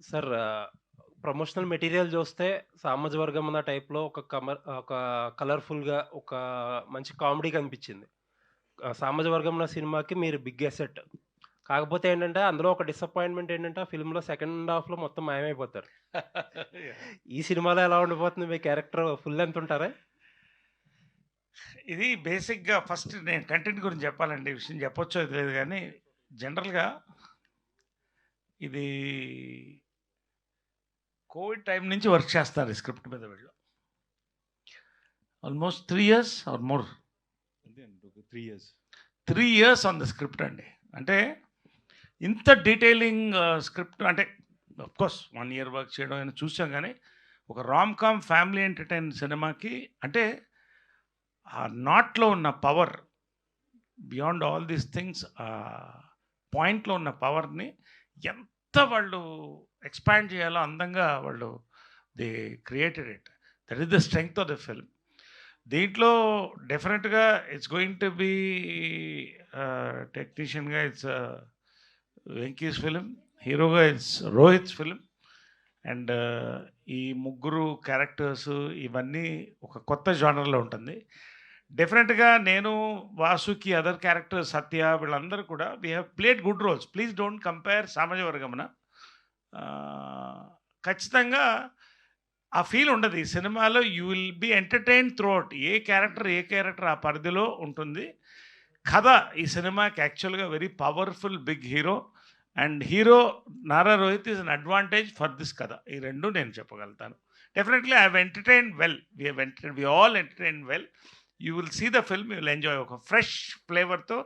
Sir promotional material జూస్తే 'సామాజవర్గమన' టైప్‌లో ఒక కలర్‌ఫుల్‌గా ఒక మంచి కామెడీ కనిపిచ్చింది. 'సామాజవర్గమన' సినిమాకి మీరు బిగ్ అసెట్. కాకపోతే ఏంటంటే, అందులో ఒక డిసప్పాయింట్‌మెంట్ ఏంటంటే, ఆ ఫిల్మ్‌లో సెకండ్ హాఫ్‌లో మొత్తం మాయమైపోతారు. యాహ్! ఈ సినిమాలో ఎలా ఉండిపోతుంది మీ క్యారెక్టర్ ఫుల్ లెంత్ ఉంటారా? ఇది బేసిక్‌గా ఫస్ట్ నేను కంటెంట్ గురించి చెప్పాలండి. ఈ విషయం చెప్పొచ్చో తెలీదు గానీ, జనరల్‌గా ఇది కోవిడ్ టైం నుంచి వర్క్ చేస్తున్నారు ఈ స్క్రిప్ట్ మీద వీళ్ళు. Almost 3 years or more. అంతే అండి. ఒక 3 years. 3 years on the script అండి. అంటే ఇంత డీటెయిలింగ్ స్క్రిప్ట్ అంటే ఆఫ్‌కోర్స్ 1 ఇయర్ వర్క్ చేయడం అయినా చూసాం గానీ, ఒక రామ్ కామ్ ఫ్యామిలీ ఎంటర్‌టైన్ సినిమాకి అంటే ఆ నాట్‌లో ఉన్న power beyond all these things పాయింట్‌లో ఉన్న పవర్‌ని ఎంత వాళ్ళు ఎక్స్‌పాండ్ చేయాలో అందంగా వాళ్ళు they created it. That is the strength of the film. దీంట్లో డెఫినెట్‌గా ఇట్స్ గోయింగ్ టు బీ టెక్నీషియన్‌గా ఇట్స్ వెంకీస్ ఫిల్మ్. హీరోగా ఇట్స్ రోహిత్స్ ఫిల్మ్. అండ్ ఈ ముగ్గురు క్యారెక్టర్స్ ఇవన్నీ ఒక కొత్త జానర్‌లో ఉంటుంది. డెఫినెట్‌గా నేను, వాసుకి అదర్ క్యారెక్టర్ సత్య వీళ్ళందరూ కూడా we have played good roles. Please don't compare సామాజిక వర్గమన. ఖచ్చితంగా ఆ ఫీల్ ఉండదు. ఈ సినిమాలో you will be entertained throughout. ఏ క్యారెక్టర్ ఆ పరిధిలో ఉంటుంది. కథ ఈ సినిమాకి యాక్చువల్‌గా very powerful big hero. And hero Nara Rohit is an advantage for this కథ. ఈ 2 నేను చెప్పగలుగుతాను. డెఫినెట్‌లీ I have entertained well. We all entertained well. You will see the film. You will enjoy. ఒక ఫ్రెష్ ఫ్లేవర్‌తో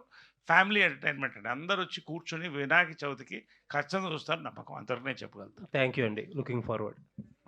ఫ్యామిలీ ఎంటర్‌టైన్‌మెంట్ అండి. అందరొచ్చి కూర్చొని వినాయక చవితికి ఖచ్చితంగా చూస్తారు నమ్మకం. అంతవరకు నేను చెప్పగలుగుతాను. థాంక్ యూ అండి. Looking forward.